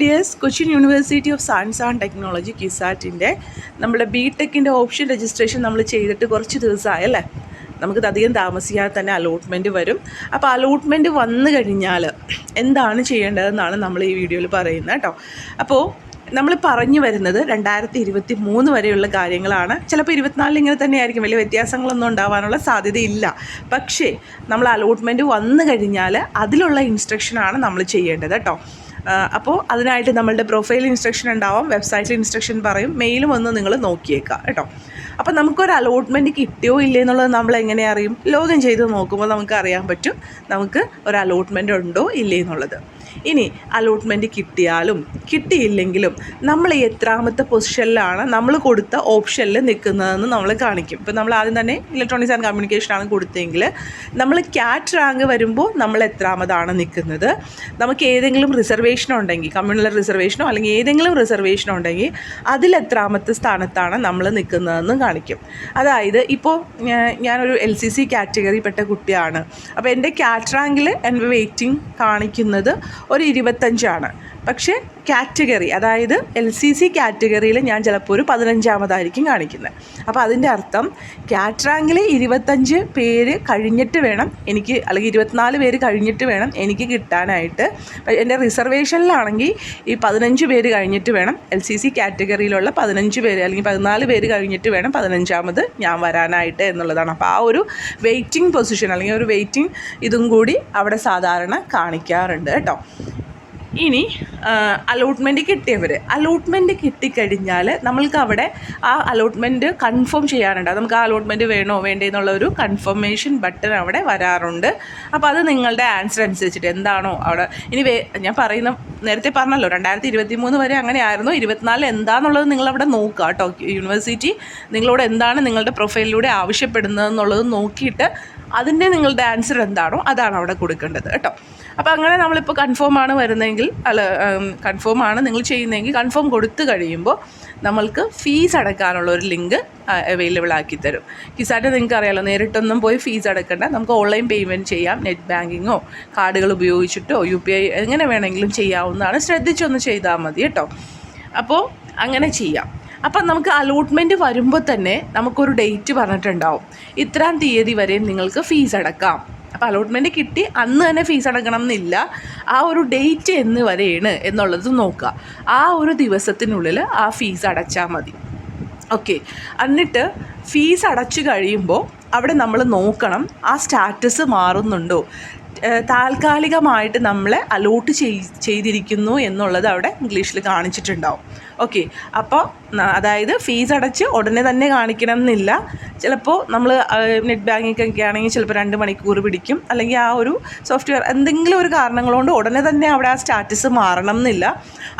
Dears Cochin University of Science and Technology കിസാറ്റിൻ്റെ നമ്മുടെ ബിടെക്കിൻ്റെ ഓപ്ഷൻ രജിസ്ട്രേഷൻ നമ്മൾ ചെയ്തിട്ട് കുറച്ച് ദിവസമായല്ലേ. നമുക്കിത് അധികം താമസിയാതെ തന്നെ അലോട്ട്മെൻറ്റ് വരും. അപ്പോൾ അലോട്ട്മെൻറ്റ് വന്നു കഴിഞ്ഞാൽ എന്താണ് ചെയ്യേണ്ടതെന്നാണ് നമ്മൾ ഈ വീഡിയോയിൽ പറയുന്നത് കേട്ടോ. അപ്പോൾ നമ്മൾ പറഞ്ഞു വരുന്നത് 2023 വരെയുള്ള കാര്യങ്ങളാണ്. ചിലപ്പോൾ 24 ഇങ്ങനെ തന്നെയായിരിക്കും, വലിയ വ്യത്യാസങ്ങളൊന്നും ഉണ്ടാവാനുള്ള സാധ്യതയില്ല. പക്ഷേ നമ്മൾ അലോട്ട്മെൻറ്റ് വന്നു കഴിഞ്ഞാൽ അതിലുള്ള ഇൻസ്ട്രക്ഷനാണ് നമ്മൾ ചെയ്യേണ്ടത് കേട്ടോ. അപ്പോൾ അതിനായിട്ട് നമ്മളുടെ പ്രൊഫൈൽ ഇൻസ്ട്രക്ഷൻ ഉണ്ടാവും, വെബ്സൈറ്റിൽ ഇൻസ്ട്രക്ഷൻ പറയും, മെയിലും ഒന്ന് നിങ്ങൾ നോക്കിയേക്കാം കേട്ടോ. അപ്പോൾ നമുക്കൊരു അലോട്ട്മെൻറ്റ് കിട്ടിയോ ഇല്ലേ എന്നുള്ളത് നമ്മൾ എങ്ങനെ അറിയും? ലോഗിൻ ചെയ്ത് നോക്കുമ്പോൾ നമുക്ക് അറിയാൻ പറ്റും നമുക്ക് ഒരു അലോട്ട്മെൻറ്റ് ഉണ്ടോ ഇല്ലേ എന്നുള്ളത്. ഇനി അലോട്ട്മെൻറ്റ് കിട്ടിയാലും കിട്ടിയില്ലെങ്കിലും നമ്മൾ എത്രാമത്തെ പൊസിഷനിലാണ് നമ്മൾ കൊടുത്ത ഓപ്ഷനിൽ നിൽക്കുന്നതെന്ന് നമ്മൾ കാണിക്കും. ഇപ്പോൾ നമ്മൾ ആദ്യം തന്നെ ഇലക്ട്രോണിക്സ് ആൻഡ് കമ്മ്യൂണിക്കേഷനാണ് കൊടുത്തതെങ്കിൽ നമ്മൾ ക്യാറ്റ് റാങ്ക് വരുമ്പോൾ നമ്മൾ എത്രാമതാണ് നിൽക്കുന്നത്, നമുക്ക് ഏതെങ്കിലും റിസർവേഷൻ ഉണ്ടെങ്കിൽ, കമ്മ്യൂണൽ റിസർവേഷനോ അല്ലെങ്കിൽ ഏതെങ്കിലും റിസർവേഷൻ ഉണ്ടെങ്കിൽ അതിലെത്രാമത്തെ സ്ഥാനത്താണ് നമ്മൾ നിൽക്കുന്നതെന്നും കാണിക്കും. അതായത് ഇപ്പോൾ ഞാനൊരു LCC കാറ്റഗറിപ്പെട്ട കുട്ടിയാണ്. അപ്പോൾ എൻ്റെ ക്യാറ്റ് റാങ്കിൽ എൻ്റെ വെയിറ്റിംഗ് കാണിക്കുന്നത് ഒരു 25ആണ്. പക്ഷേ കാറ്റഗറി, അതായത് LCC കാറ്റഗറിയിൽ ഞാൻ ചിലപ്പോൾ ഒരു 15ആമതായിരിക്കും കാണിക്കുന്നത്. അപ്പോൾ അതിൻ്റെ അർത്ഥം ക്യാറ്റ് റാങ്കിൽ 25 പേര് കഴിഞ്ഞിട്ട് വേണം എനിക്ക്, അല്ലെങ്കിൽ 24 പേര് കഴിഞ്ഞിട്ട് വേണം എനിക്ക് കിട്ടാനായിട്ട്. എൻ്റെ റിസർവേഷനിലാണെങ്കിൽ ഈ 15 പേര് കഴിഞ്ഞിട്ട് വേണം, LCC കാറ്റഗറിയിലുള്ള 15 പേര് അല്ലെങ്കിൽ 14 പേര് കഴിഞ്ഞിട്ട് വേണം 15ആമത് ഞാൻ വരാനായിട്ട് എന്നുള്ളതാണ്. അപ്പോൾ ആ ഒരു വെയിറ്റിംഗ് പൊസിഷൻ അല്ലെങ്കിൽ ഒരു വെയിറ്റിംഗ് ഇതും കൂടി അവിടെ സാധാരണ കാണിക്കാറുണ്ട് കേട്ടോ. ഇനി അലോട്ട്മെൻറ്റ് കിട്ടിക്കഴിഞ്ഞാൽ നമ്മൾക്ക് അവിടെ ആ അലോട്ട്മെൻറ്റ് കൺഫേം ചെയ്യാനുണ്ട്. നമുക്ക് ആ അലോട്ട്മെൻറ്റ് വേണോ വേണ്ടേ എന്നുള്ളൊരു കൺഫർമേഷൻ ബട്ടൺ അവിടെ വരാറുണ്ട്. അപ്പോൾ അത് നിങ്ങളുടെ ആൻസർ അനുസരിച്ചിട്ട് എന്താണോ അവിടെ ഇനി ഞാൻ പറയുന്ന നേരത്തെ പറഞ്ഞല്ലോ 2023 വരെ അങ്ങനെയായിരുന്നു. 24 എന്താണെന്നുള്ളത് നിങ്ങളവിടെ നോക്കുക കേട്ടോ. യൂണിവേഴ്സിറ്റി നിങ്ങളോട് എന്താണ് നിങ്ങളുടെ പ്രൊഫൈലിലൂടെ ആവശ്യപ്പെടുന്നതെന്നുള്ളത് നോക്കിയിട്ട് അതിൻ്റെ നിങ്ങളുടെ ആൻസർ എന്താണോ അതാണ് അവിടെ കൊടുക്കേണ്ടത് കേട്ടോ. അപ്പോൾ അങ്ങനെ നമ്മളിപ്പോൾ കൺഫേമാണ് വരുന്നതെങ്കിൽ കൺഫേമാണ് നിങ്ങൾ ചെയ്യുന്നതെങ്കിൽ കൺഫേം കൊടുത്തു കഴിയുമ്പോൾ നമ്മൾക്ക് ഫീസ് അടയ്ക്കാനുള്ള ഒരു ലിങ്ക് അവൈലബിൾ ആക്കി തരും. കിസാറ്റ് നിങ്ങൾക്ക് അറിയാമല്ലോ, നേരിട്ടൊന്നും പോയി ഫീസ് അടയ്ക്കേണ്ട, നമുക്ക് ഓൺലൈൻ പേയ്മെൻറ്റ് ചെയ്യാം. നെറ്റ് ബാങ്കിങ്ങോ കാർഡുകൾ ഉപയോഗിച്ചിട്ടോ UPI എങ്ങനെ വേണമെങ്കിലും ചെയ്യാവുന്നതാണ്. ശ്രദ്ധിച്ചൊന്ന് ചെയ്താൽ മതി കേട്ടോ. അപ്പോൾ അങ്ങനെ ചെയ്യാം. അപ്പം നമുക്ക് അലോട്ട്മെൻറ്റ് വരുമ്പോൾ തന്നെ നമുക്കൊരു ഡേറ്റ് പറഞ്ഞിട്ടുണ്ടാവും, ഇത്രാം തീയതി വരെയും നിങ്ങൾക്ക് ഫീസ് അടക്കാം. അപ്പോൾ അലോട്ട്മെൻറ്റ് കിട്ടി അന്ന് തന്നെ ഫീസ് അടക്കണം എന്നില്ല, ആ ഒരു ഡേറ്റ് എന്ന് വരെയാണ് എന്നുള്ളത് നോക്കുക. ആ ഒരു ദിവസത്തിനുള്ളിൽ ആ ഫീസ് അടച്ചാൽ മതി. ഓക്കെ, എന്നിട്ട് ഫീസ് അടച്ചു കഴിയുമ്പോൾ അവിടെ നമ്മൾ നോക്കണം ആ സ്റ്റാറ്റസ് മാറുന്നുണ്ടോ, താൽക്കാലികമായിട്ട് നമ്മളെ അലോട്ട് ചെയ്തിരിക്കുന്നു എന്നുള്ളത് അവിടെ ഇംഗ്ലീഷിൽ കാണിച്ചിട്ടുണ്ടാവും. ഓക്കെ, അപ്പോൾ അതായത് ഫീസ് അടച്ച് ഉടനെ തന്നെ കാണിക്കണം എന്നില്ല. ചിലപ്പോൾ നമ്മൾ നെറ്റ് ബാങ്കിങ് ഒക്കെ ആണെങ്കിൽ ചിലപ്പോൾ 2 മണിക്കൂർ പിടിക്കും, അല്ലെങ്കിൽ ആ ഒരു സോഫ്റ്റ്വെയർ എന്തെങ്കിലും ഒരു കാരണങ്ങൾ കൊണ്ട് ഉടനെ തന്നെ അവിടെ ആ സ്റ്റാറ്റസ് മാറണം എന്നില്ല.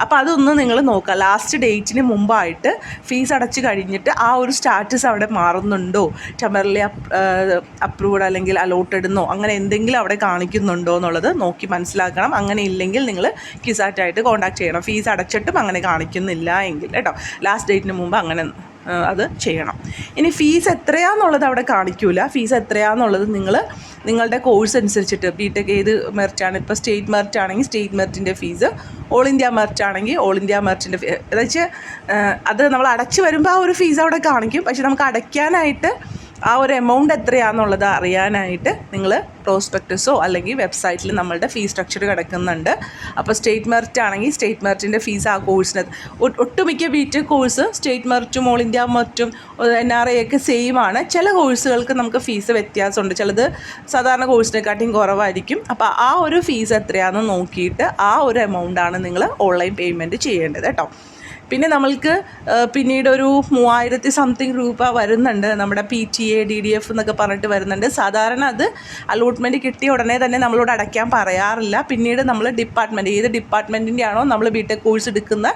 അപ്പോൾ അതൊന്ന് നിങ്ങൾ നോക്കുക, ലാസ്റ്റ് ഡേറ്റിന് മുമ്പായിട്ട് ഫീസ് അടച്ച് കഴിഞ്ഞിട്ട് ആ ഒരു സ്റ്റാറ്റസ് അവിടെ മാറുന്നുണ്ടോ, ടെമ്പററി അപ്രൂവ്ഡ് അല്ലെങ്കിൽ അലോട്ടഡ് എന്നോ അങ്ങനെ എന്തെങ്കിലും അവിടെ കാണിക്കുന്നുണ്ടോ എന്നുള്ളത് നോക്കി മനസ്സിലാക്കണം. അങ്ങനെ ഇല്ലെങ്കിൽ നിങ്ങൾ കിസാറ്റായിട്ട് കോൺടാക്ട് ചെയ്യണം. ഫീസ് അടച്ചിട്ടും അങ്ങനെ കാണിക്കുന്നില്ല എങ്കിൽ കേട്ടോ, ലാസ്റ്റ് ഡേറ്റിന് മുമ്പ് അങ്ങനെ അത് ചെയ്യണം. ഇനി ഫീസ് എത്രയാണെന്നുള്ളത് അവിടെ കാണിക്കില്ല. ഫീസ് എത്രയാണെന്നുള്ളത് നിങ്ങളുടെ കോഴ്സ് അനുസരിച്ചിട്ട്, ബിടെക് ഏത് മെറിറ്റാണ്, ഇപ്പോൾ സ്റ്റേറ്റ് മെറിറ്റ് ആണെങ്കിൽ സ്റ്റേറ്റ് മെറിറ്റിൻ്റെ ഫീസ്, ഓൾ ഇന്ത്യ മെറിറ്റ് ആണെങ്കിൽ ഓൾ ഇന്ത്യ മെറിറ്റിൻ്റെ ഫീസ്, എന്നുവെച്ചാൽ അത് നമ്മൾ അടച്ച് വരുമ്പോൾ ആ ഒരു ഫീസ് അവിടെ കാണിക്കും. പക്ഷെ നമുക്ക് അടയ്ക്കാനായിട്ട് ആ ഒരു എമൗണ്ട് എത്രയാണെന്നുള്ളത് അറിയാനായിട്ട് നിങ്ങൾ പ്രോസ്പെക്ടസോ അല്ലെങ്കിൽ വെബ്സൈറ്റിൽ നമ്മളുടെ ഫീസ് സ്ട്രക്ചർ കിടക്കുന്നുണ്ട്. അപ്പോൾ സ്റ്റേറ്റ് മെറിറ്റ് ആണെങ്കിൽ സ്റ്റേറ്റ് മെറിറ്റിൻ്റെ ഫീസ് ആ കോഴ്സിന്, ഒട്ടുമിക്ക ബിടെക് കോഴ്സ് സ്റ്റേറ്റ് മെറിറ്റും ഓൾ ഇന്ത്യ മെറിറ്റും NRI ഒക്കെ സെയിം ആണ്. ചില കോഴ്സുകൾക്ക് നമുക്ക് ഫീസ് വ്യത്യാസമുണ്ട്, ചിലത് സാധാരണ കോഴ്സിനെക്കാട്ടിയും കുറവായിരിക്കും. അപ്പോൾ ആ ഒരു ഫീസ് എത്രയാണെന്ന് നോക്കിയിട്ട് ആ ഒരു എമൗണ്ടാണ് നിങ്ങൾ ഓൺലൈൻ പേയ്മെൻറ്റ് ചെയ്യേണ്ടത് കേട്ടോ. പിന്നെ നമ്മൾക്ക് പിന്നീട് ഒരു 3000 സംതിങ് രൂപ വരുന്നുണ്ട്, നമ്മുടെ PTA DDF എന്നൊക്കെ പറഞ്ഞിട്ട് വരുന്നുണ്ട്. സാധാരണ അത് അലോട്ട്മെൻറ്റ് കിട്ടിയ ഉടനെ തന്നെ നമ്മളോട് അടയ്ക്കാൻ പറയാറില്ല. പിന്നീട് നമ്മൾ ഡിപ്പാർട്ട്മെൻറ്റ്, ഏത് ഡിപ്പാർട്ട്മെൻറ്റിൻ്റെ ആണോ നമ്മൾ ബിടെക് കോഴ്സ് എടുക്കുന്ന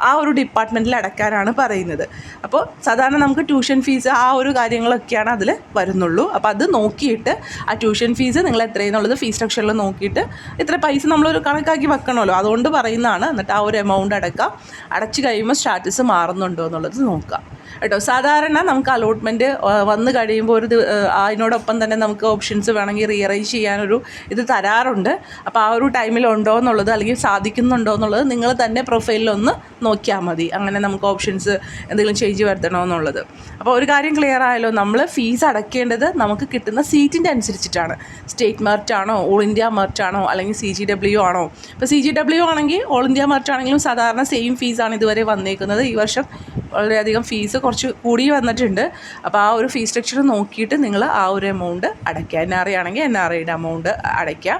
ആ ഒരു ഡിപ്പാർട്ട്മെൻറ്റിൽ അടയ്ക്കാനാണ് പറയുന്നത്. അപ്പോൾ സാധാരണ നമുക്ക് ട്യൂഷൻ ഫീസ് ആ ഒരു കാര്യങ്ങളൊക്കെയാണ് അതിൽ വരുന്നുള്ളൂ. അപ്പോൾ അത് നോക്കിയിട്ട് ആ ട്യൂഷൻ ഫീസ് നിങ്ങൾ എത്രയെന്നുള്ളത് ഫീസ് സ്ട്രക്ചറിൽ നോക്കിയിട്ട് ഇത്ര പൈസ നമ്മളൊരു കണക്കാക്കി വെക്കണമല്ലോ, അതുകൊണ്ട് പറയുന്നതാണ്. എന്നിട്ട് ആ ഒരു എമൗണ്ട് അടച്ചു കഴിയുമ്പോൾ സ്റ്റാറ്റസ് മാറുന്നുണ്ടോ എന്നുള്ളത് നോക്കുക കേട്ടോ. സാധാരണ നമുക്ക് അലോട്ട്മെൻറ്റ് വന്നു കഴിയുമ്പോൾ അതിനോടൊപ്പം തന്നെ നമുക്ക് ഓപ്ഷൻസ് വേണമെങ്കിൽ റീഅറേഞ്ച് ചെയ്യാനൊരു ഇത് തരാറുണ്ട്. അപ്പോൾ ആ ഒരു ടൈമിൽ ഉണ്ടോ എന്നുള്ളത് അല്ലെങ്കിൽ സാധിക്കുന്നുണ്ടോ എന്നുള്ളത് നിങ്ങൾ തന്നെ പ്രൊഫൈലിലൊന്ന് നോക്കിയാൽ മതി. അങ്ങനെ നമുക്ക് ഓപ്ഷൻസ് എന്തെങ്കിലും ചേഞ്ച് വരുത്തണോ എന്നുള്ളത്. അപ്പോൾ ഒരു കാര്യം ക്ലിയർ ആയല്ലോ, നമ്മൾ ഫീസ് അടയ്ക്കേണ്ടത് നമുക്ക് കിട്ടുന്ന സീറ്റിൻ്റെ അനുസരിച്ചിട്ടാണ്. സ്റ്റേറ്റ് മെറിറ്റ് ആണോ, ഓൾ ഇന്ത്യ മെറിറ്റ് ആണോ, അല്ലെങ്കിൽ CGW ആണോ. ഇപ്പോൾ CGW ആണെങ്കിൽ ഓൾ ഇന്ത്യ മെറിറ്റ് ആണെങ്കിലും സാധാരണ സെയിം ഫീസാണ് ഇതുവരെ വന്നേക്കുന്നത്. ഈ വർഷം വളരെയധികം ഫീസ് കുറച്ച് കൂടി വന്നിട്ടുണ്ട്. അപ്പോൾ ആ ഒരു ഫീസ് സ്ട്രക്ചർ നോക്കിയിട്ട് നിങ്ങൾ ആ ഒരു എമൗണ്ട് അടയ്ക്കുക. NRI ആണെങ്കിൽ NRIയുടെ എമൗണ്ട് അടയ്ക്കുക.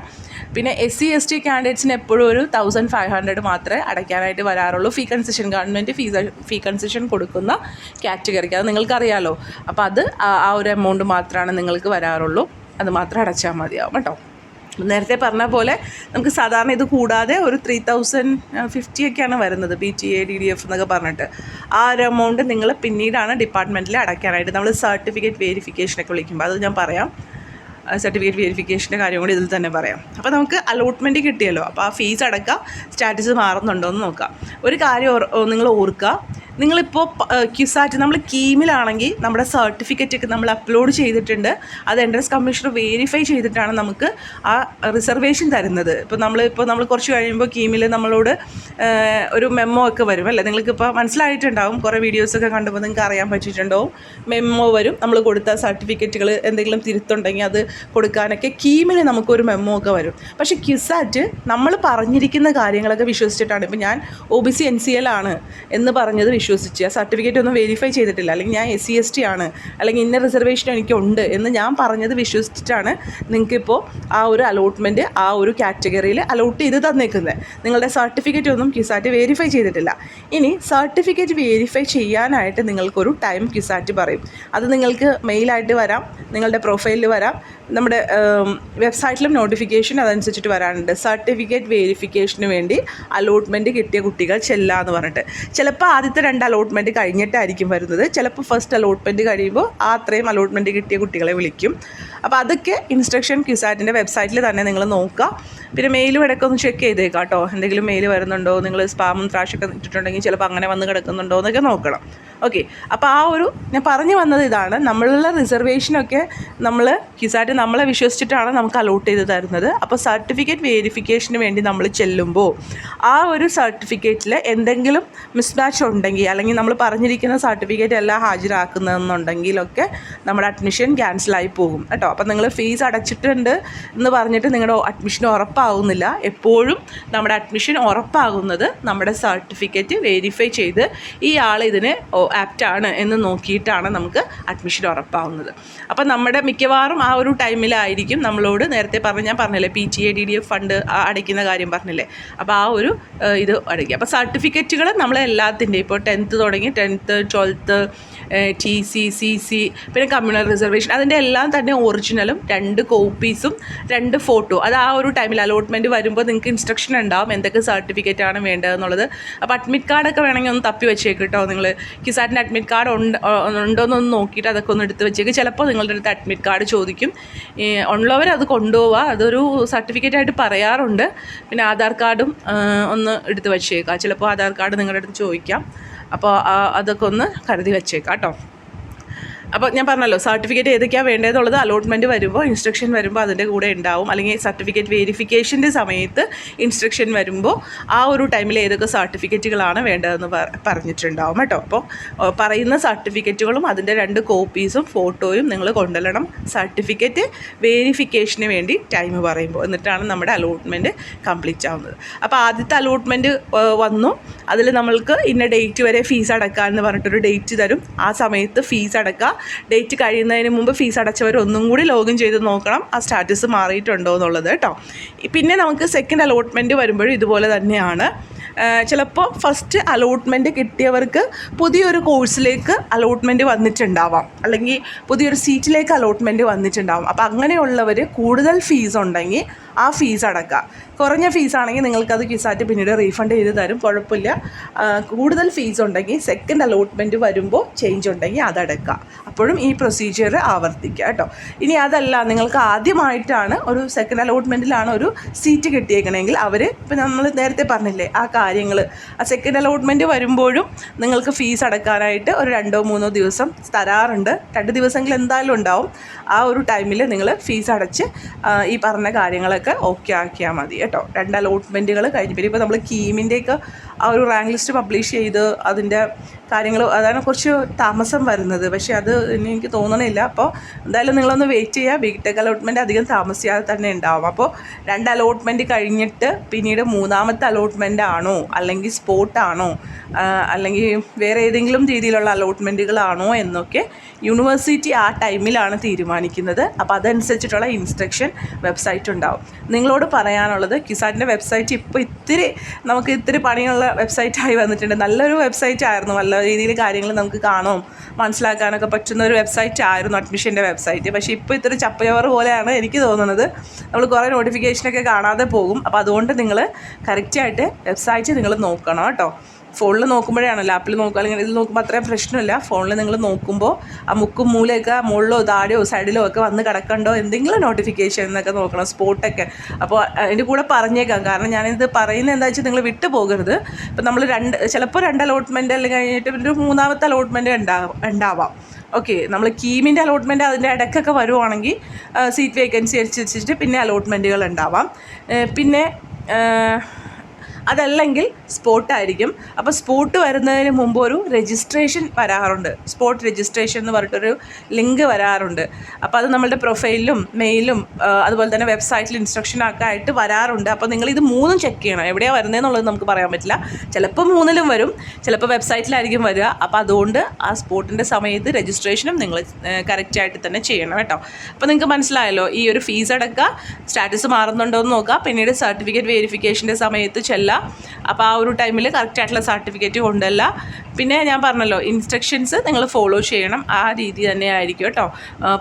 പിന്നെ SC ST കാൻഡിഡേറ്റ്സിന് എപ്പോഴും ഒരു 1500 മാത്രമേ അടയ്ക്കാനായിട്ട് വരാറുള്ളൂ. ഫീ കൺസെഷൻ, ഗവൺമെൻറ് ഫീ കൺസെഷൻ കൊടുക്കുന്ന കാറ്റഗറിക്ക്, അത് നിങ്ങൾക്കറിയാമല്ലോ. അപ്പോൾ അത് ആ ഒരു എമൗണ്ട് മാത്രമാണ് നിങ്ങൾക്ക് വരാറുള്ളൂ. അത് മാത്രം അടച്ചാൽ മതിയാവും കേട്ടോ. നേരത്തെ പറഞ്ഞ പോലെ നമുക്ക് സാധാരണ ഇത് കൂടാതെ ഒരു 3050 ഒക്കെയാണ് വരുന്നത്, PTA DDF എന്നൊക്കെ പറഞ്ഞിട്ട്. ആ ഒരു എമൗണ്ട് നിങ്ങൾ പിന്നീടാണ് ഡിപ്പാർട്ട്മെൻറ്റിൽ അടയ്ക്കാനായിട്ട് നമ്മൾ സർട്ടിഫിക്കറ്റ് വെരിഫിക്കേഷനൊക്കെ വിളിക്കുമ്പോൾ അത് ഞാൻ പറയാം. സർട്ടിഫിക്കറ്റ് വെരിഫിക്കേഷൻ്റെ കാര്യം കൂടി ഇതിൽ തന്നെ പറയാം. അപ്പോൾ നമുക്ക് അലോട്ട്മെൻറ്റ് കിട്ടിയല്ലോ, അപ്പോൾ ആ ഫീസ് അടക്കുക, സ്റ്റാറ്റസ് മാറുന്നുണ്ടോ എന്ന് നോക്കാം. ഒരു കാര്യം നിങ്ങൾ ഓർക്കുക, നിങ്ങളിപ്പോൾ ക്യുസാറ്റ് നമ്മൾ കീമിലാണെങ്കിൽ നമ്മുടെ സർട്ടിഫിക്കറ്റൊക്കെ നമ്മൾ അപ്ലോഡ് ചെയ്തിട്ടുണ്ട്. അത് എൻട്രൻസ് കമ്മീഷണർ വെരിഫൈ ചെയ്തിട്ടാണ് നമുക്ക് ആ റിസർവേഷൻ തരുന്നത്. ഇപ്പോൾ നമ്മൾ കുറച്ച് കഴിയുമ്പോൾ കീമിൽ നമ്മളോട് ഒരു മെമ്മോ ഒക്കെ വരും അല്ലേ. നിങ്ങൾക്കിപ്പോൾ മനസ്സിലായിട്ടുണ്ടാവും, കുറേ വീഡിയോസൊക്കെ കണ്ടുമ്പോൾ നിങ്ങൾക്ക് അറിയാൻ പറ്റിയിട്ടുണ്ടാവും. മെമ്മോ വരും, നമ്മൾ കൊടുത്ത സർട്ടിഫിക്കറ്റുകൾ എന്തെങ്കിലും തിരുത്തുണ്ടെങ്കിൽ അത് കൊടുക്കാനൊക്കെ കീമിൽ നമുക്കൊരു മെമ്മോ ഒക്കെ വരും. പക്ഷേ ക്യുസാറ്റ് നമ്മൾ പറഞ്ഞിരിക്കുന്ന കാര്യങ്ങളൊക്കെ വിശ്വസിച്ചിട്ടാണ്. ഇപ്പോൾ ഞാൻ OBC NCL ആണ് എന്ന് പറഞ്ഞത് വിശ്വസിച്ച് ആ സർട്ടിഫിക്കറ്റ് ഒന്നും വെരിഫൈ ചെയ്തിട്ടില്ല, അല്ലെങ്കിൽ ഞാൻ SC ST ആണ്, അല്ലെങ്കിൽ ഇന്ന റിസർവേഷൻ എനിക്കുണ്ട് എന്ന് ഞാൻ പറഞ്ഞത് വിശ്വസിച്ചിട്ടാണ് നിങ്ങൾക്കിപ്പോൾ ആ ഒരു അലോട്ട്മെൻറ്റ് ആ ഒരു കാറ്റഗറിയിൽ അലോട്ട് ചെയ്ത് തന്നേക്കുന്നത്. നിങ്ങളുടെ സർട്ടിഫിക്കറ്റ് ഒന്നും ക്യുസാറ്റ് വെരിഫൈ ചെയ്തിട്ടില്ല. ഇനി സർട്ടിഫിക്കറ്റ് വെരിഫൈ ചെയ്യാനായിട്ട് നിങ്ങൾക്കൊരു ടൈം ക്യുസാറ്റ് പറയും. അത് നിങ്ങൾക്ക് മെയിലായിട്ട് വരാം, നിങ്ങളുടെ പ്രൊഫൈലിൽ വരാം, നമ്മുടെ വെബ്സൈറ്റിലും നോട്ടിഫിക്കേഷൻ അതനുസരിച്ചിട്ട് വരാനുണ്ട്. സർട്ടിഫിക്കറ്റ് വെരിഫിക്കേഷന് വേണ്ടി അലോട്ട്മെൻറ്റ് കിട്ടിയ കുട്ടികൾ ചെല്ലാന്ന് പറഞ്ഞിട്ട്. ചിലപ്പോൾ ആദ്യത്തെ 2 അലോട്ട്മെൻറ്റ് കഴിഞ്ഞിട്ടായിരിക്കും വരുന്നത്, ചിലപ്പോൾ ഫസ്റ്റ് അലോട്ട്മെൻറ്റ് കഴിയുമ്പോൾ അത്രയും അലോട്ട്മെൻറ്റ് കിട്ടിയ കുട്ടികളെ വിളിക്കും. അപ്പോൾ അതൊക്കെ ഇൻസ്ട്രക്ഷൻ ക്യുസാറ്റിൻ്റെ വെബ്സൈറ്റിൽ തന്നെ നിങ്ങൾ നോക്കുക. പിന്നെ മെയിലും ഇടയ്ക്കൊന്ന് ചെക്ക് ചെയ്തേക്കാം കേട്ടോ, എന്തെങ്കിലും മെയിൽ വരുന്നുണ്ടോ, നിങ്ങൾ സ്പാമും ത്രാഷൊക്കെ ഇട്ടിട്ടുണ്ടെങ്കിൽ ചിലപ്പോൾ അങ്ങനെ വന്ന് കിടക്കുന്നുണ്ടോ എന്നൊക്കെ നോക്കണം. ഓക്കെ, അപ്പോൾ ആ ഒരു ഞാൻ പറഞ്ഞു വന്നത് ഇതാണ്, നമ്മളുടെ റിസർവേഷനൊക്കെ നമ്മൾ ക്യുസാറ്റ് നമ്മളെ വിശ്വസിച്ചിട്ടാണ് നമുക്ക് അലോട്ട് ചെയ്ത് തരുന്നത്. അപ്പോൾ സർട്ടിഫിക്കറ്റ് വെരിഫിക്കേഷന് വേണ്ടി നമ്മൾ ചെല്ലുമ്പോൾ ആ ഒരു സർട്ടിഫിക്കറ്റിൽ എന്തെങ്കിലും മിസ്മാച്ച് ഉണ്ടെങ്കിൽ, അല്ലെങ്കിൽ നമ്മൾ പറഞ്ഞിരിക്കുന്ന സർട്ടിഫിക്കറ്റ് എല്ലാം ഹാജരാക്കുന്നതെന്നുണ്ടെങ്കിലൊക്കെ നമ്മുടെ അഡ്മിഷൻ ക്യാൻസലായി പോകും കേട്ടോ. അപ്പോൾ നിങ്ങൾ ഫീസ് അടച്ചിട്ടുണ്ട് എന്ന് പറഞ്ഞിട്ട് നിങ്ങളുടെ അഡ്മിഷൻ ഉറപ്പാകുന്നില്ല. എപ്പോഴും നമ്മുടെ അഡ്മിഷൻ ഉറപ്പാകുന്നത് നമ്മുടെ സർട്ടിഫിക്കറ്റ് വെരിഫൈ ചെയ്ത് ഈ ആൾ ഇതിന് ആപ്റ്റാണ് എന്ന് നോക്കിയിട്ടാണ് നമുക്ക് അഡ്മിഷൻ ഉറപ്പാകുന്നത്. അപ്പോൾ നമ്മുടെ മിക്കവാറും ആ ഒരു ടൈമിലായിരിക്കും നമ്മളോട് നേരത്തെ ഞാൻ പറഞ്ഞില്ലേ PTA DDF ഫണ്ട് അടയ്ക്കുന്ന കാര്യം പറഞ്ഞില്ലേ, അപ്പോൾ ആ ഒരു ഇത് അടയ്ക്കുക. അപ്പോൾ സർട്ടിഫിക്കറ്റുകൾ നമ്മളെല്ലാത്തിൻ്റെയും ഇപ്പോൾ 10th തുടങ്ങി 10th 12th TC CC പിന്നെ കമ്മ്യൂണൽ റിസർവേഷൻ അതിൻ്റെ എല്ലാം തന്നെ ഒറിജിനലും 2 കോപ്പീസും 2 ഫോട്ടോ. അത് ആ ഒരു ടൈമിൽ അലോട്ട്മെൻറ്റ് വരുമ്പോൾ നിങ്ങൾക്ക് ഇൻസ്ട്രക്ഷൻ ഉണ്ടാവും എന്തൊക്കെ സർട്ടിഫിക്കറ്റാണ് വേണ്ടതെന്നുള്ളത്. അപ്പോൾ അഡ്മിറ്റ് കാർഡൊക്കെ വേണമെങ്കിൽ ഒന്ന് തപ്പി വെച്ചേക്ക് കേട്ടോ. നിങ്ങൾ ക്യുസാറ്റിൻ്റെ അഡ്മിറ്റ് കാർഡ് ഉണ്ടോയെന്നൊന്ന് നോക്കിയിട്ട് അതൊക്കെ ഒന്ന് എടുത്ത് വെച്ചേക്ക്. ചിലപ്പോൾ നിങ്ങളുടെ അടുത്ത് അഡ്മിറ്റ് കാർഡ് ചോദിക്കും, ഉള്ളവർ അത് കൊണ്ടുപോവുക, അതൊരു സർട്ടിഫിക്കറ്റായിട്ട് പറയാറുണ്ട്. പിന്നെ ആധാർ കാർഡും ഒന്ന് എടുത്ത് വെച്ചേക്കാം, ചിലപ്പോൾ ആധാർ കാർഡ് നിങ്ങളുടെ അടുത്ത് ചോദിക്കാം. അപ്പോൾ അതൊക്കെ ഒന്ന് കരുതി വെച്ചേക്കാം കേട്ടോ. അപ്പോൾ ഞാൻ പറഞ്ഞല്ലോ സർട്ടിഫിക്കറ്റ് ഏതൊക്കെയാണ് വേണ്ടതെന്നുള്ളത് അലോട്ട്മെൻറ്റ് വരുമ്പോൾ ഇൻസ്ട്രക്ഷൻ വരുമ്പോൾ അതിൻ്റെ കൂടെ ഉണ്ടാവും. അല്ലെങ്കിൽ സർട്ടിഫിക്കറ്റ് വെരിഫിക്കേഷൻ്റെ സമയത്ത് ഇൻസ്ട്രക്ഷൻ വരുമ്പോൾ ആ ഒരു ടൈമിൽ ഏതൊക്കെ സർട്ടിഫിക്കറ്റുകളാണ് വേണ്ടതെന്ന് പറഞ്ഞിട്ടുണ്ടാവും കേട്ടോ. അപ്പോൾ പറയുന്ന സർട്ടിഫിക്കറ്റുകളും അതിൻ്റെ 2 കോപ്പീസും ഫോട്ടോയും നിങ്ങൾ കൊണ്ടുവരണം സർട്ടിഫിക്കറ്റ് വെരിഫിക്കേഷന് വേണ്ടി ടൈം പറയുമ്പോൾ. എന്നിട്ടാണ് നമ്മുടെ അലോട്ട്മെൻറ്റ് കംപ്ലീറ്റ് ആവുന്നത്. അപ്പോൾ ആദ്യത്തെ അലോട്ട്മെൻറ്റ് വന്നു, അതിൽ നമ്മൾക്ക് ഇന്ന ഡേറ്റ് വരെ ഫീസ് അടക്കാമെന്ന് പറഞ്ഞിട്ടൊരു ഡേറ്റ് തരും. ആ സമയത്ത് ഫീസ് അടക്കുക. ഡേറ്റ് കഴിയുന്നതിന് മുമ്പ് ഫീസ് അടച്ചവർ ഒന്നും കൂടി ലോഗിൻ ചെയ്ത് നോക്കണം ആ സ്റ്റാറ്റസ് മാറിയിട്ടുണ്ടോ എന്നുള്ളത് കേട്ടോ. പിന്നെ നമുക്ക് സെക്കൻഡ് അലോട്ട്മെൻറ്റ് വരുമ്പോഴും ഇതുപോലെ തന്നെയാണ്. ചിലപ്പോൾ ഫസ്റ്റ് അലോട്ട്മെൻറ്റ് കിട്ടിയവർക്ക് പുതിയൊരു കോഴ്സിലേക്ക് അലോട്ട്മെൻറ്റ് വന്നിട്ടുണ്ടാവാം, അല്ലെങ്കിൽ പുതിയൊരു സീറ്റിലേക്ക് അലോട്ട്മെൻറ്റ് വന്നിട്ടുണ്ടാവാം. അപ്പോൾ അങ്ങനെയുള്ളവർ കൂടുതൽ ഫീസ് ഉണ്ടെങ്കിൽ ആ ഫീസ് അടക്കുക. കുറഞ്ഞ ഫീസാണെങ്കിൽ നിങ്ങൾക്കത് ക്യുസാറ്റ് പിന്നീട് റീഫണ്ട് ചെയ്ത് തരും, കുഴപ്പമില്ല. കൂടുതൽ ഫീസ് ഉണ്ടെങ്കിൽ സെക്കൻഡ് അലോട്ട്മെൻറ്റ് വരുമ്പോൾ ചേഞ്ച് ഉണ്ടെങ്കിൽ അതടക്കുക. അപ്പോഴും ഈ പ്രൊസീജിയർ ആവർത്തിക്കുക കേട്ടോ. ഇനി അതല്ല, നിങ്ങൾക്ക് ആദ്യമായിട്ടാണ് ഒരു സെക്കൻഡ് അലോട്ട്മെൻറ്റിലാണ് ഒരു സീറ്റ് കിട്ടിയേക്കണമെങ്കിൽ അവർ ഇപ്പം നമ്മൾ നേരത്തെ പറഞ്ഞില്ലേ ആ കാര്യങ്ങൾ, ആ സെക്കൻഡ് അലോട്ട്മെൻറ്റ് വരുമ്പോഴും നിങ്ങൾക്ക് ഫീസ് അടക്കാനായിട്ട് ഒരു 2-3 ദിവസം തരാറുണ്ട്. 2 ദിവസമെങ്കിലും എന്തായാലും ഉണ്ടാവും. ആ ഒരു ടൈമിൽ നിങ്ങൾ ഫീസ് അടച്ച് ഈ പറഞ്ഞ കാര്യങ്ങളൊക്കെ ഓക്കെ ആക്കിയാൽ മതി കേട്ടോ. 2 അലോട്ട്മെൻറ്റുകൾ കഴിഞ്ഞ് പിന്നെ ഇപ്പോൾ നമ്മൾ കീമിൻ്റെയൊക്കെ ആ ഒരു റാങ്ക് ലിസ്റ്റ് പബ്ലിഷ് ചെയ്ത് അതിൻ്റെ കാര്യങ്ങൾ അതാണ് കുറച്ച് താമസം വരുന്നത്. പക്ഷേ അത് ഇനി എനിക്ക് തോന്നണില്ല. അപ്പോൾ എന്തായാലും നിങ്ങളൊന്ന് വെയിറ്റ് ചെയ്യുക. ബിടെക് അലോട്ട്മെൻറ്റ് അധികം താമസിയാതെ തന്നെ ഉണ്ടാവും. അപ്പോൾ 2 അലോട്ട്മെൻറ്റ് കഴിഞ്ഞിട്ട് പിന്നീട് 3ാമത്തെ അലോട്ട്മെൻ്റ് ആണോ അല്ലെങ്കിൽ സ്പോട്ടാണോ അല്ലെങ്കിൽ വേറെ ഏതെങ്കിലും രീതിയിലുള്ള അലോട്ട്മെൻറ്റുകളാണോ എന്നൊക്കെ യൂണിവേഴ്സിറ്റി ആ ടൈമിലാണ് തീരുമാനിക്കുന്നത്. അപ്പോൾ അതനുസരിച്ചിട്ടുള്ള ഇൻസ്ട്രക്ഷൻ വെബ്സൈറ്റ് ഉണ്ടാവും. നിങ്ങളോട് പറയാനുള്ളത് ക്യുസാറ്റിൻ്റെ വെബ്സൈറ്റ് ഇപ്പോൾ നമുക്ക് ഇത്തിരി പണിയുള്ള വെബ്സൈറ്റായി വന്നിട്ടുണ്ട്. നല്ലൊരു വെബ്സൈറ്റ് ആയിരുന്നു, നല്ല രീതിയിൽ കാര്യങ്ങൾ നമുക്ക് കാണും മനസ്സിലാക്കാനൊക്കെ പറ്റുന്ന ഒരു വെബ്സൈറ്റ് ആയിരുന്നു അഡ്മിഷൻ്റെ വെബ്സൈറ്റ്. പക്ഷേ ഇപ്പോൾ ഇത്തിരി ചപ്പയവർ പോലെയാണ് എനിക്ക് തോന്നുന്നത്. നമ്മൾ കുറേ നോട്ടിഫിക്കേഷനൊക്കെ കാണാതെ പോകും. അപ്പോൾ അതുകൊണ്ട് നിങ്ങൾ കറക്റ്റായിട്ട് വെബ്സൈറ്റ് നിങ്ങൾ നോക്കണം കേട്ടോ. ഫോണിൽ നോക്കുമ്പോഴാണ്, ലാപ്പിൽ നോക്കുക അല്ലെങ്കിൽ ഇതിൽ നോക്കുമ്പോൾ അത്രയും പ്രശ്നമില്ല. ഫോണിൽ നിങ്ങൾ നോക്കുമ്പോൾ ആ മുക്കും മൂലയൊക്കെ മുകളിലോ താഴെയോ സൈഡിലോ ഒക്കെ വന്ന് കിടക്കണ്ടോ എന്തെങ്കിലും നോട്ടിഫിക്കേഷൻ എന്നൊക്കെ നോക്കണം, സ്പോട്ടൊക്കെ. അപ്പോൾ അതിൻ്റെ കൂടെ പറഞ്ഞേക്കാം, കാരണം ഞാനിത് പറയുന്നത് എന്താ വെച്ചാൽ നിങ്ങൾ വിട്ടു പോകരുത്. ഇപ്പം നമ്മൾ ചിലപ്പോൾ 2 അലോട്ട്മെൻറ്റ് അല്ലെങ്കിൽ കഴിഞ്ഞിട്ട് ഒരു 3ാമത്തെ അലോട്ട്മെൻറ്റ് ഉണ്ടാവാം. ഓക്കെ, നമ്മൾ കീമിൻ്റെ അലോട്ട്മെൻറ്റ് അതിൻ്റെ ഇടയ്ക്കൊക്കെ വരുവാണെങ്കിൽ സീറ്റ് വേക്കൻസി അനുസരിച്ചിട്ട് പിന്നെ അലോട്ട്മെൻറ്റുകൾ ഉണ്ടാവാം. പിന്നെ അതല്ലെങ്കിൽ സ്പോട്ടായിരിക്കും. അപ്പോൾ സ്പോട്ട് വരുന്നതിന് മുമ്പ് ഒരു രജിസ്ട്രേഷൻ വരാറുണ്ട്, സ്പോട്ട് രജിസ്ട്രേഷൻ എന്ന് പറഞ്ഞിട്ടൊരു ലിങ്ക് വരാറുണ്ട്. അപ്പോൾ അത് നമ്മളുടെ പ്രൊഫൈലിലും മെയിലും അതുപോലെ തന്നെ വെബ്സൈറ്റിൽ ഇൻസ്ട്രക്ഷനൊക്കെ ആയിട്ട് വരാറുണ്ട്. അപ്പോൾ നിങ്ങളിത് 3ഉം ചെക്ക് ചെയ്യണം. എവിടെയാണ് വരുന്നതെന്നുള്ളത് നമുക്ക് പറയാൻ പറ്റില്ല. ചിലപ്പോൾ 3ലും വരും, ചിലപ്പോൾ വെബ്സൈറ്റിലായിരിക്കും വരിക. അപ്പോൾ അതുകൊണ്ട് ആ സ്പോട്ടിൻ്റെ സമയത്ത് രജിസ്ട്രേഷനും നിങ്ങൾ കറക്റ്റായിട്ട് തന്നെ ചെയ്യണം കേട്ടോ. അപ്പോൾ നിങ്ങൾക്ക് മനസ്സിലായല്ലോ, ഈ ഒരു ഫീസ് അടക്കുക, സ്റ്റാറ്റസ് മാറുന്നുണ്ടോ എന്ന് നോക്കുക, പിന്നീട് സർട്ടിഫിക്കറ്റ് വെരിഫിക്കേഷൻ്റെ സമയത്ത് ചെല്ലുക. അപ്പോൾ ആ ഒരു ടൈമിൽ കറക്റ്റായിട്ടുള്ള സർട്ടിഫിക്കറ്റ് കൊണ്ടല്ല. പിന്നെ ഞാൻ പറഞ്ഞല്ലോ, ഇൻസ്ട്രക്ഷൻസ് നിങ്ങൾ ഫോളോ ചെയ്യണം. ആ രീതി തന്നെ ആയിരിക്കും കേട്ടോ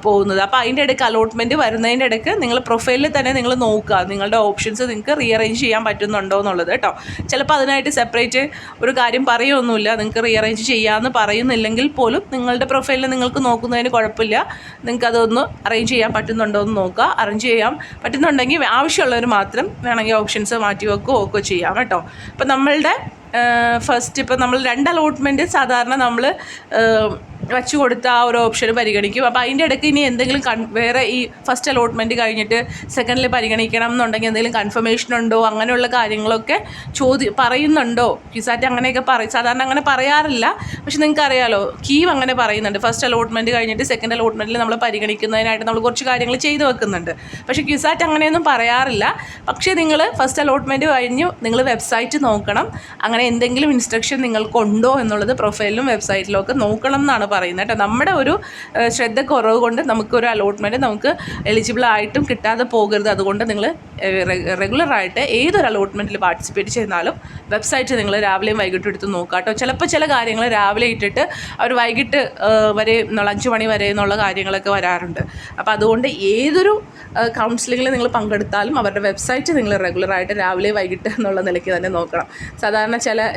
പോകുന്നത്. അപ്പോൾ അതിൻ്റെ ഇടയ്ക്ക് അലോട്ട്മെൻറ്റ് വരുന്നതിൻ്റെ ഇടയ്ക്ക് നിങ്ങൾ പ്രൊഫൈലിൽ തന്നെ നിങ്ങൾ നോക്കുക, നിങ്ങളുടെ ഓപ്ഷൻസ് നിങ്ങൾക്ക് റീഅറേഞ്ച് ചെയ്യാൻ പറ്റുന്നുണ്ടോ എന്നുള്ളത് കേട്ടോ. ചിലപ്പോൾ അതിനായിട്ട് സെപ്പറേറ്റ് ഒരു കാര്യം പറയുമൊന്നുമില്ല. നിങ്ങൾക്ക് റീഅറേഞ്ച് ചെയ്യാമെന്ന് പറയുന്നില്ലെങ്കിൽ പോലും നിങ്ങളുടെ പ്രൊഫൈലിൽ നിങ്ങൾക്ക് നോക്കുന്നതിന് കുഴപ്പമില്ല. നിങ്ങൾക്ക് അതൊന്ന് അറേഞ്ച് ചെയ്യാൻ പറ്റുന്നുണ്ടോ എന്ന് നോക്കുക. അറേഞ്ച് ചെയ്യാൻ പറ്റുന്നുണ്ടെങ്കിൽ ആവശ്യമുള്ളവർ മാത്രം വേണമെങ്കിൽ ഓപ്ഷൻസ് മാറ്റി വെക്കുകയോ ഒക്കെ ചെയ്യാം കേട്ടോ. അപ്പോൾ നമ്മളുടെ ഫസ്റ്റ് ഇപ്പോൾ നമ്മൾ 2 അലോട്ട്മെൻറ്റ് സാധാരണ നമ്മൾ വച്ചു കൊടുത്ത ആ ഒരു ഓപ്ഷൻ പരിഗണിക്കും. അപ്പോൾ അതിൻ്റെ ഇടയ്ക്ക് ഇനി എന്തെങ്കിലും വേറെ ഈ ഫസ്റ്റ് അലോട്ട്മെൻറ്റ് കഴിഞ്ഞിട്ട് സെക്കൻഡിൽ പരിഗണിക്കണം എന്നുണ്ടെങ്കിൽ എന്തെങ്കിലും കൺഫർമേഷൻ ഉണ്ടോ അങ്ങനെയുള്ള കാര്യങ്ങളൊക്കെ പറയുന്നുണ്ടോ ക്യുസാറ്റ് അങ്ങനെയൊക്കെ സാധാരണ അങ്ങനെ പറയാറില്ല. പക്ഷെ നിങ്ങൾക്ക് അറിയാലോ, കീം അങ്ങനെ പറയുന്നുണ്ട്. ഫസ്റ്റ് അലോട്ട്മെൻറ്റ് കഴിഞ്ഞിട്ട് സെക്കൻഡ് അലോട്ട്മെൻറ്റിൽ നമ്മൾ പരിഗണിക്കുന്നതിനായിട്ട് നമ്മൾ കുറച്ച് കാര്യങ്ങൾ ചെയ്തു വെക്കുന്നുണ്ട്. പക്ഷേ ക്യുസാറ്റ് അങ്ങനെയൊന്നും പറയാറില്ല. പക്ഷേ നിങ്ങൾ ഫസ്റ്റ് അലോട്ട്മെൻറ്റ് കഴിഞ്ഞു നിങ്ങൾ വെബ്സൈറ്റ് നോക്കണം. അങ്ങനെ എന്തെങ്കിലും ഇൻസ്ട്രക്ഷൻ നിങ്ങൾക്കുണ്ടോ എന്നുള്ളത് പ്രൊഫൈലിലും വെബ്സൈറ്റിലും ഒക്കെ നോക്കണം എന്നാണ് പറയുന്നത് കേട്ടോ. നമ്മുടെ ഒരു ശ്രദ്ധക്കുറവ് കൊണ്ട് നമുക്കൊരു അലോട്ട്മെൻറ്റ് നമുക്ക് എലിജിബിൾ ആയിട്ടും കിട്ടാതെ പോകരുത്. അതുകൊണ്ട് നിങ്ങൾ റെഗുലറായിട്ട് ഏതൊരു അലോട്ട്മെൻറ്റിൽ പാർട്ടിസിപ്പേറ്റ് ചെയ്യുന്നാലും വെബ്സൈറ്റ് നിങ്ങൾ രാവിലെയും വൈകിട്ടും എടുത്ത് നോക്കുക കേട്ടോ. ചിലപ്പോൾ ചില കാര്യങ്ങൾ രാവിലെ ഇട്ടിട്ട് അവർ വൈകിട്ട് വരെ 5 മണി വരെ എന്നുള്ള കാര്യങ്ങളൊക്കെ വരാറുണ്ട്. അപ്പോൾ അതുകൊണ്ട് ഏതൊരു കൗൺസിലിങ്ങിൽ നിങ്ങൾ പങ്കെടുത്താലും അവരുടെ വെബ്സൈറ്റ് നിങ്ങൾ റെഗുലറായിട്ട് രാവിലെ വൈകിട്ട് എന്നുള്ള നിലയ്ക്ക് തന്നെ നോക്കണം. സാധാരണ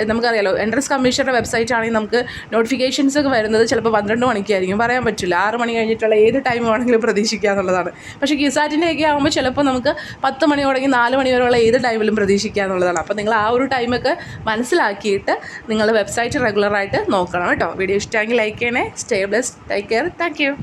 നമുക്കറിയാലോ, എൻട്രൻസ് കമ്മീഷൻ്റെ വെബ്സൈറ്റ് ആണെങ്കിൽ നമുക്ക് നോട്ടിഫിക്കേഷൻസ് ഒക്കെ വരുന്നത് ചിലപ്പോൾ 12 മണിക്കായിരിക്കും, പറയാൻ പറ്റില്ല. 6 മണി കഴിഞ്ഞിട്ടുള്ള ഏത് ടൈം വേണമെങ്കിലും പ്രതീക്ഷിക്കുക എന്നുള്ളതാണ്. പക്ഷേ ക്യുസാറ്റിൻ്റെയൊക്കെ ആകുമ്പോൾ ചിലപ്പോൾ നമുക്ക് 10 മണി തുടങ്ങി 4 മണി വരെയുള്ള ഏത് ടൈമിലും പ്രതീക്ഷിക്കുക എന്നുള്ളതാണ്. അപ്പോൾ നിങ്ങൾ ആ ഒരു ടൈമൊക്കെ മനസ്സിലാക്കിയിട്ട് നിങ്ങൾ വെബ്സൈറ്റ് റെഗുലറായിട്ട് നോക്കണം കേട്ടോ. വീഡിയോ ഇഷ്ടമെങ്കിൽ ലൈക്ക് ചെയ്യണേ. Stay blessed, take care, thank you.